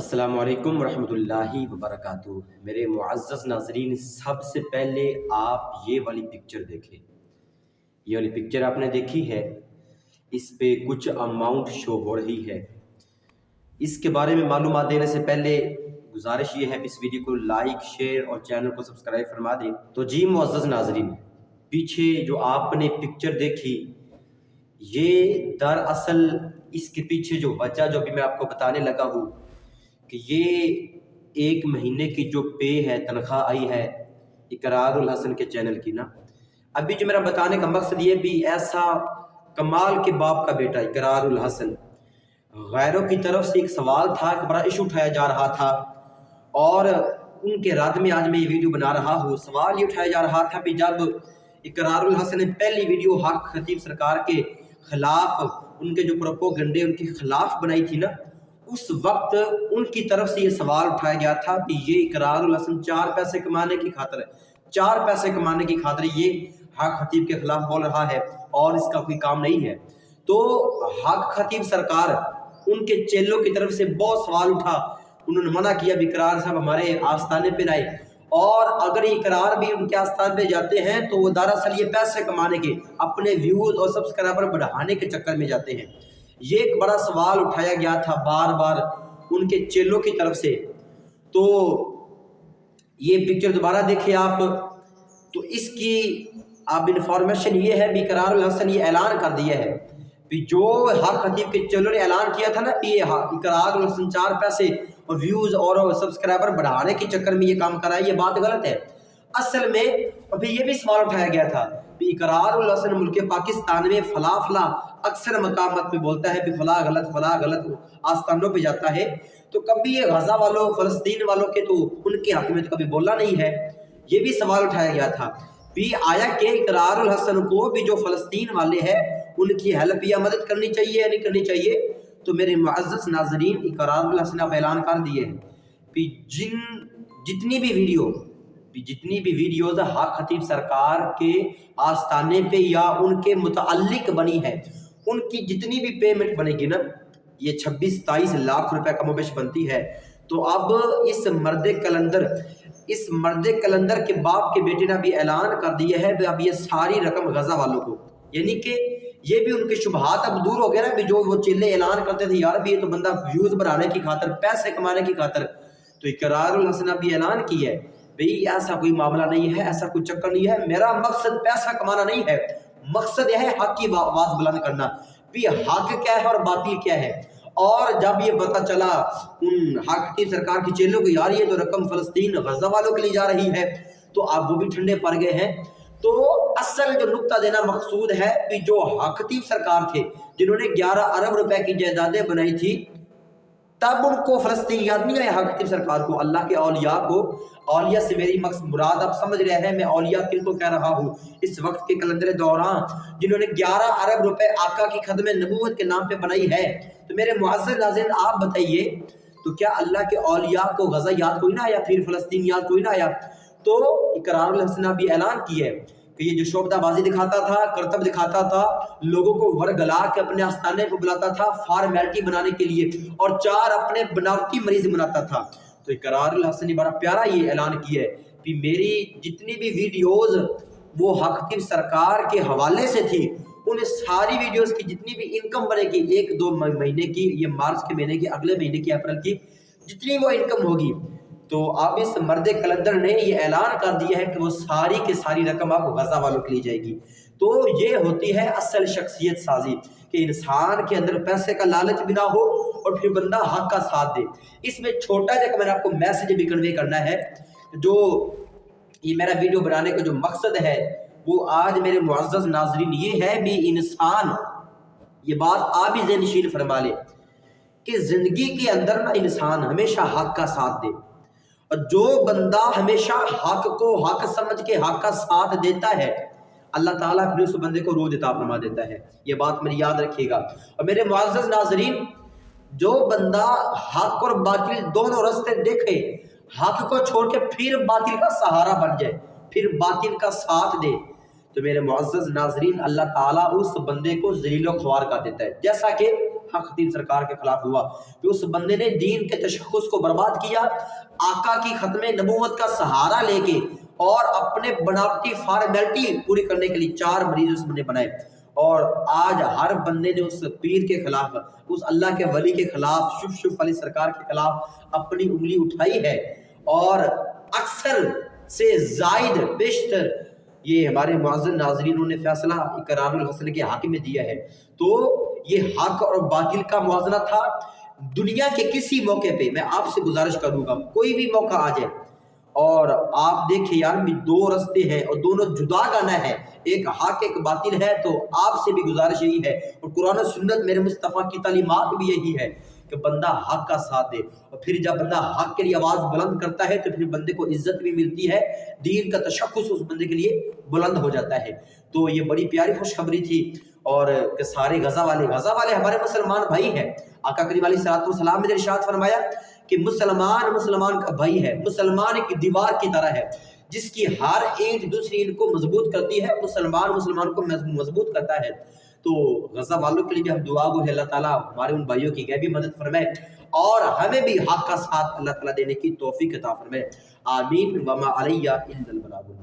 السلام علیکم ورحمۃ اللہ وبرکاتہ۔ میرے معزز ناظرین، سب سے پہلے آپ یہ والی پکچر دیکھیں۔ یہ والی پکچر آپ نے دیکھی ہے، اس پہ کچھ اماؤنٹ شو ہو رہی ہے۔ اس کے بارے میں معلومات دینے سے پہلے گزارش یہ ہے اس ویڈیو کو لائک، شیئر اور چینل کو سبسکرائب فرما دیں۔ تو جی معزز ناظرین، پیچھے جو آپ نے پکچر دیکھی، یہ دراصل اس کے پیچھے جو وجہ جو بھی میں آپ کو بتانے لگا ہوں کہ یہ ایک مہینے کی جو پے ہے، تنخواہ آئی ہے اقرار الحسن کے چینل کی نا۔ ابھی جو میرا بتانے کا مقصد یہ بھی ایسا کمال کے باپ کا بیٹا اقرار الحسن، غیروں کی طرف سے ایک سوال تھا کہ بڑا ایشو اٹھایا جا رہا تھا، اور ان کے رد میں آج میں یہ ویڈیو بنا رہا ہوں۔ سوال یہ اٹھایا جا رہا تھا کہ جب اقرار الحسن نے پہلی ویڈیو حق خطیب سرکار کے خلاف، ان کے جو پروپوگنڈے ان کے خلاف بنائی تھی نا، اس وقت ان کی طرف سے یہ سوال اٹھایا گیا تھا کہ یہ اقرار الحسن چار پیسے کمانے کی خاطر یہ حق خطیب کے خلاف بول رہا ہے اور اس کا کوئی کام نہیں ہے۔ تو حق خطیب سرکار ان کے چیلوں کی طرف سے بہت سوال اٹھا، انہوں نے منع کیا بھی اقرار صاحب ہمارے آستانے پہ لائے، اور اگر اقرار بھی ان کے آستان پہ جاتے ہیں تو وہ دراصل یہ پیسے کمانے کے، اپنے ویوز اور سبسکرائبر بڑھانے کے چکر میں جاتے ہیں۔ یہ ایک بڑا سوال اٹھایا گیا تھا بار بار ان کے چیلوں کی طرف سے۔ تو یہ پکچر دوبارہ دیکھیں آپ، تو اس کی اب انفارمیشن یہ ہے بھی اقرار الحسن یہ اعلان کر دیا ہے بھی جو حق خطیب کے چیلوں نے اعلان کیا تھا نا کہ یہ اقرار الحسن چار پیسے اور ویوز اور سبسکرائبر بڑھانے کے چکر میں یہ کام کر رہا ہے، یہ بات غلط ہے۔ اصل میں ابھی یہ بھی سوال اٹھایا گیا تھا کہ اقرار الحسن ملک پاکستان میں فلاں اکثر مقامات پہ بولتا ہے کہ فلاں غلط آستانوں پہ جاتا ہے، تو کبھی یہ غزہ والوں، فلسطین والوں کے تو ان کے حق میں تو کبھی بولا نہیں ہے۔ یہ بھی سوال اٹھایا گیا تھا بھی آیا کہ اقرار الحسن کو بھی جو فلسطین والے ہیں ان کی ہیلپ یا مدد کرنی چاہیے یا نہیں کرنی چاہیے؟ تو میرے معزز ناظرین، اقرار الحسن اب اعلان کر دیے ہیں کہ جتنی بھی ویڈیوز حق خطیب سرکار کے آستانے پہ یا ان کے متعلق بنی ہے، ان کی جتنی بھی پیمنٹ بنے گی نا، یہ 26-27 لاکھ روپے کم و بیش بنتی ہے۔ تو اب اس مرد کلندر کے باپ کے بیٹے نے بھی اعلان کر دیا ہے کہ اب یہ ساری رقم غزہ والوں کو، یعنی کہ یہ بھی ان کے شبہات اب دور ہو گئے نا بھی جو وہ چیلے اعلان کرتے تھے یار بھی یہ تو بندہ ویوز بڑھانے کی خاطر، پیسے کمانے کی خاطر، تو اقرار الحسن ابھی اعلان کی ہے بھئی ایسا کوئی معاملہ نہیں ہے، ایسا کوئی چکر نہیں ہے، میرا مقصد پیسہ کمانا نہیں ہے، مقصد یہ ہے حق کی آواز بلند کرنا بھی حق کیا ہے اور باطل کیا ہے۔ اور جب یہ پتہ چلا ان حق کی سرکار کی چیلوں کو یار یہ تو رقم فلسطین غزہ والوں کے لیے جا رہی ہے، تو اب وہ بھی ٹھنڈے پڑ گئے ہیں۔ تو اصل جو نقطہ دینا مقصود ہے کہ جو حق خطیب سرکار تھے جنہوں نے 11 ارب روپے کی جائیدادیں بنائی تھی، تب ان کو فلسطین یاد نہیں آیا حق خطیب سرکار کو، اللہ کے اولیاء کو۔ اولیاء سے میری مراد آپ سمجھ رہے ہیں میں اولیاء کن کو کہہ رہا ہوں، اس وقت کے کلندر دوران جنہوں نے 11 ارب روپے آقا کی خدمت نبوت کے نام پہ بنائی ہے۔ تو میرے معزز ناظرین آپ بتائیے، تو کیا اللہ کے اولیاء کو غزہ یاد کوئی نہ آیا، پھر فلسطین یاد کوئی نہ آیا؟ تو اقرار الحسن نے بھی اعلان کی ہے کہ یہ جو شعبدہ بازی دکھاتا تھا، کرتب دکھاتا تھا، لوگوں کو ورگلا کے اپنے آستانے کو بلاتا تھا فارمیلٹی بنانے کے لیے، اور 4 اپنے بناوٹی مریض بناتا تھا، تو اقرار الحسن نے بڑا پیارا یہ اعلان کیا ہے کہ میری جتنی بھی ویڈیوز وہ حق خطیب سرکار کے حوالے سے تھی، ان ساری ویڈیوز کی جتنی بھی انکم بنے گی 1-2 مہینے کی، یہ مارچ کے مہینے کی، اگلے مہینے کی، اپریل کی، جتنی وہ انکم ہوگی، تو اب اس مرد کلندر نے یہ اعلان کر دیا ہے کہ وہ ساری کی ساری رقم اب غزہ والوں کے لیے جائے گی۔ تو یہ ہوتی ہے اصل شخصیت سازی کہ انسان کے اندر پیسے کا لالچ بھی نہ ہو اور پھر بندہ حق کا ساتھ دے۔ اس میں چھوٹا جا میں نے آپ کو میسج بھی کنوے کرنا ہے، جو یہ میرا ویڈیو بنانے کا جو مقصد ہے وہ آج میرے معزز ناظرین یہ ہے بھی انسان، یہ بات آپ بھی ذہن نشین فرما لے کہ زندگی کے اندر نا انسان ہمیشہ حق کا ساتھ دے، اور جو بندہ ہمیشہ حق کو حق سمجھ کے حق کا ساتھ دیتا ہے اللہ تعالیٰ پھر اس بندے کو روز عطا فرما دیتا ہے، یہ بات میری یاد رکھیے گا۔ اور میرے معزز ناظرین، جو بندہ حق اور باطل دونوں راستے دیکھے، حق کو چھوڑ کے پھر باطل کا سہارا بن جائے، پھر باطل کا ساتھ دے، تو میرے معزز ناظرین اللہ تعالیٰ اس بندے کو ذلیل و خوار کر دیتا ہے، جیسا کہ حق خطیب سرکار کے خلاف ہوا کہ اس بندے نے دین کے تشخص کو برباد کیا، آقا کی ختم نبوت کا سہارا لے کے اور اپنے بناوٹی فارمیلٹی پوری کرنے کے لیے 4 مریض اس بندے بنائے، اور آج ہر بندے نے اس پیر کے خلاف، اس اللہ کے ولی کے خلاف، شف علی سرکار کے خلاف اپنی انگلی اٹھائی ہے، اور اکثر سے زائد بیشتر یہ ہمارے معزز ناظرینوں نے فیصلہ اقرار الحسن کے حق میں دیا ہے۔ تو یہ حق اور باطل کا موازنہ تھا۔ دنیا کے کسی موقع پہ میں آپ سے گزارش کروں گا، کوئی بھی موقع آ جائے اور آپ دیکھیں یار بھی 2 رستے ہیں اور دونوں جدا گانا ہے، ایک حق ایک باطل ہے، تو آپ سے بھی گزارش یہی ہے، اور قرآن و سنت میرے مصطفیٰ کی تعلیمات بھی یہی ہے کہ بندہ حق کا ساتھ دے، اور پھر جب بندہ حق کے لیے آواز بلند کرتا ہے تو پھر بندے کو عزت بھی ملتی ہے، دین کا تشخص اس بندے کے لیے بلند ہو جاتا ہے۔ تو یہ بڑی پیاری خوشخبری تھی، اور کہ سارے غزہ والے ہمارے مسلمان بھائی ہیں۔ آقا کریم علیہ الصلوۃ والسلام نے ارشاد فرمایا کہ مسلمان کا بھائی ہے، مسلمان ایک دیوار کی طرح ہے جس کی ہر اینٹ دوسری اینٹ کو مضبوط کرتی ہے، مسلمان کو مضبوط کرتا ہے۔ تو غزہ والوں کے لیے بھی ہم دعا گو ہے اللہ تعالیٰ ہمارے ان بھائیوں کی غیبی مدد فرمائے، اور ہمیں بھی حق کا ساتھ اللہ تعالیٰ دینے کی توفیق عطا فرمائے۔ آمین۔ وما علیہ الا البلاغ۔